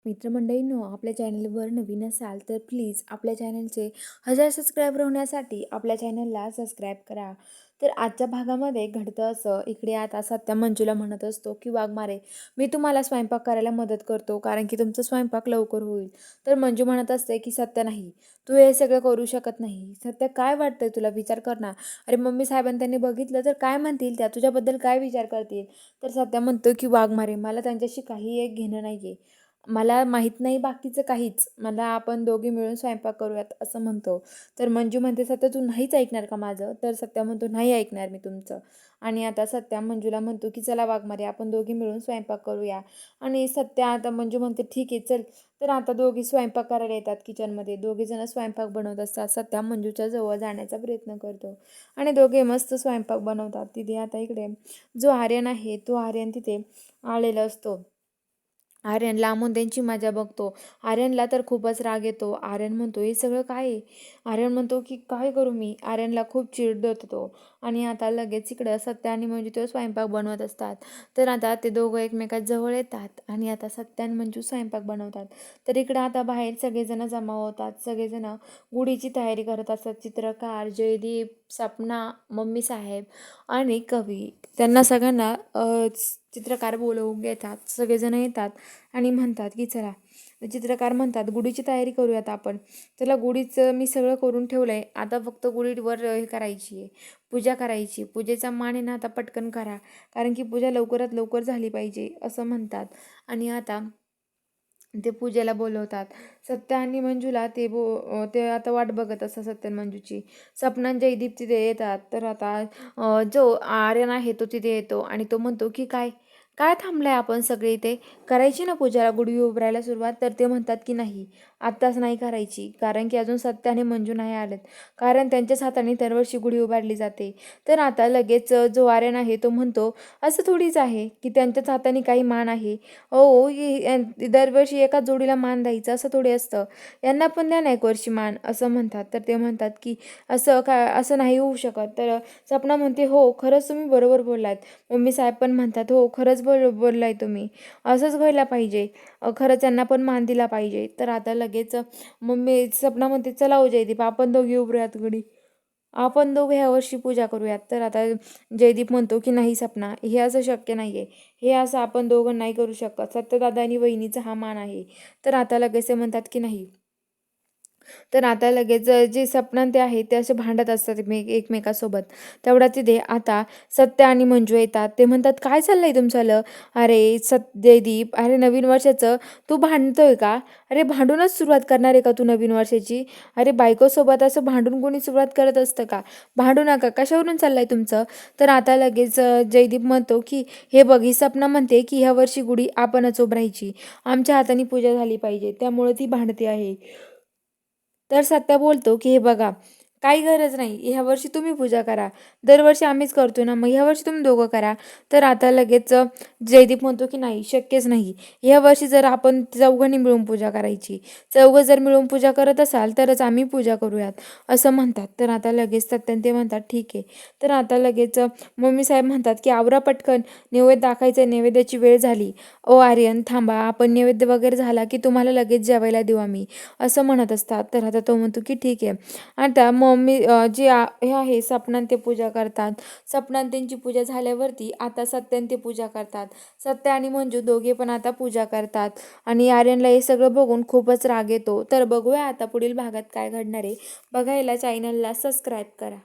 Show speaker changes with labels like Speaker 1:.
Speaker 1: मित्रमंडळींनो, आपल्या चॅनलवर नवीन असाल तर प्लीज आपल्या चॅनलचे 1000 सबस्क्रायबर होण्यासाठी आपल्या चॅनलला सबस्क्राईब करा. तर आजच्या भागामध्ये घडतं असं, इकडे आता सत्या मंजूला म्हणत असतो की वाघमारे, मी तुम्हाला स्वयंपाक करायला मदत करतो कारण की तुमचा स्वयंपाक लवकर होईल. तर मंजू म्हणत असते की सत्या नाही, तू हे सगळं करू शकत नाही. सत्या, काय वाटतंय तुला, विचार कर ना. अरे मम्मी साहेबांनी त्यांनी बघितलं तर काय म्हणतील, त्या तुझ्याबद्दल काय विचार करतील. तर सत्या म्हणतो की वाघमारे, मला त्यांच्याशी काही एक घेणं नाही. मला माहीत नाही बाकीचं काहीच. मला आपण दोघे मिळून स्वयंपाक करूयात असं म्हणतो. तर मंजू म्हणते, सत्या तू नाहीच ऐकणार का माझं? तर सत्या म्हणतो, नाही ऐकणार मी तुमचं. आणि आता सत्या मंजूला म्हणतो की चला वाघमारे, आपण दोघी मिळून स्वयंपाक करूया. आणि सत्या आता मंजू म्हणते ठीक आहे चल. तर आता दोघी स्वयंपाक करायला येतात किचनमध्ये. दोघीजणं स्वयंपाक बनवत असतात. सत्या मंजूच्या जवळ जाण्याचा प्रयत्न करतो आणि दोघे मस्त स्वयंपाक बनवतात. तिथे आता इकडे जो आर्यन आहे, तो आर्यन तिथे आलेला असतो. आर्यन लांबून त्यांची मजा बघतो. आर्यनला तर खूपच राग येतो. आर्यन म्हणतो, हे सगळं काय आहे? आर्यन म्हणतो की काय करू मी? आर्यनला खूप चिड होतो तो. आणि आता लगेच इकडं सत्या आणि मंजू तो स्वयंपाक बनवत असतात. तर आता ते दोघं एकमेकांजवळ येतात आणि आता सत्या आणि मंजू स्वयंपाक बनवतात. तर इकडं आता बाहेर सगळेजण जमा होतात. सगळेजण गुढीची तयारी करत असतात. चित्रकार, जयदीप, सपना, मम्मी साहेब आणि कवी, त्यांना सगळ्यांना चित्रकार बोलवून घेतात. सगळेजण येतात आणि म्हणतात की चला. चित्रकार म्हणतात, गुढीची तयारी करूयात आपण. चला, गुढीचं मी सगळं करून ठेवलं आहे. आता फक्त गुढीवर हे करायची आहे, पूजा करायची. पूजेचा मान आहे ना आता पटकन करा, कारण की पूजा लवकरात लवकर झाली पाहिजे असं म्हणतात. आणि आता ते पूजेला बोलवतात. सत्या आणि मंजूला ते आता वाट बघत असतात सत्या आणि मंजूची. सपना आणि जयदीप तिथे येतात. तर आता जो आर्यन आहे तो तिथे येतो आणि तो म्हणतो की काय काय थांबलाय आपण सगळे इथे, करायची ना पूजाला, गुढी उभारायला सुरुवात. तर ते म्हणतात की नाही, आत्ताच नाही करायची, कारण की अजून सत्या आणि मंजू नाही आलेत, कारण त्यांच्याच हाताने दरवर्षी गुढी उभारली जाते. तर आता लगेच जो आर्यन आहे तो म्हणतो, असं थोडीच आहे की त्यांच्याच हाताने काही मान आहे. हो, दरवर्षी एकाच जोडीला मान द्यायचं असं थोडी असतं, यांना पण द्या ना एक वर्षी मान असं म्हणतात. तर ते म्हणतात की असं नाही होऊ शकत. तर सपना म्हणते, हो खरंच तुम्ही बरोबर बोललात. मम्मी साहेब पण म्हणतात, हो खरंच बोललाय तुम्ही, असंच व्हायला पाहिजे. खरंच त्यांना पण मान दिला पाहिजे. तर आता लगेच मम्मी सपना म्हणते, चला हो जयदीप, आपण दोघे उभरूयात गडी, आपण दोघे ह्या वर्षी पूजा करूयात. तर आता जयदीप म्हणतो की नाही सपना, हे असं शक्य नाही आहे, हे असं आपण दोघं नाही करू शकत, सत्यदादा आणि वहिनीचा हा मान आहे. तर आता लगेच ते म्हणतात की नाही. तर आता लगेच जे सपना ते आहे ते असे भांडत असतात एकमेकासोबत. तेवढा तिथे आता सत्या आणि मंजू येतात. ते म्हणतात, काय चाललंय तुमचं? अरे जयदीप, अरे नवीन वर्षाचं तू भांडतोय का? अरे भांडूनच सुरुवात करणार आहे का तू नवीन वर्षाची? अरे बायकोसोबत असं भांडून कोणी सुरुवात करत असतं का? भांडू नका, कशावरून चाललंय तुमचं? तर आता लगेच जयदीप म्हणतो की हे बघ, ही सपना म्हणते की ह्या वर्षी गुढी आपणच उभारायची, आमच्या हाताने पूजा झाली पाहिजे, त्यामुळे ती भांडते आहे. तर सत्या बोलतो की हे बघा, काही गरज नाही, ह्या वर्षी तुम्ही पूजा करा, दरवर्षी आम्हीच करतो ना, मग ह्या वर्षी तुम्ही दोघं करा. तर आता लगेच जयदीप म्हणतो की नाही, शक्यच नाही, ह्या वर्षी जर आपण चौघांनी मिळून पूजा करायची, चौघं जर मिळून पूजा करत असाल तरच आम्ही पूजा करूयात असं म्हणतात. तर आता लगेच सत्यान ते म्हणतात ठीक आहे. तर आता लगेच मम्मी साहेब म्हणतात की आवरा पटकन, नैवेद्य दाखायचं, नैवेद्याची वेळ झाली. ओ आर्यन थांबा, आपण नैवेद्य वगैरे झाला की तुम्हाला लगेच जेवायला देऊ आम्ही असं म्हणत असतात. तर आता तो म्हणतो की ठीक आहे. आता मम्मी हे आहे सपनान ते पूजा करतात. सपनान त्यांची पूजा झाल्यावरती आता सत्यान ते पूजा करतात. सत्या आणि मंजू दोघे पण आता पूजा करतात आणि आर्यनला हे सगळं बघून खूपच राग येतो. तर बघूया आता पुढील भागात काय घडणार आहे. बघायला चॅनलला सबस्क्राईब करा.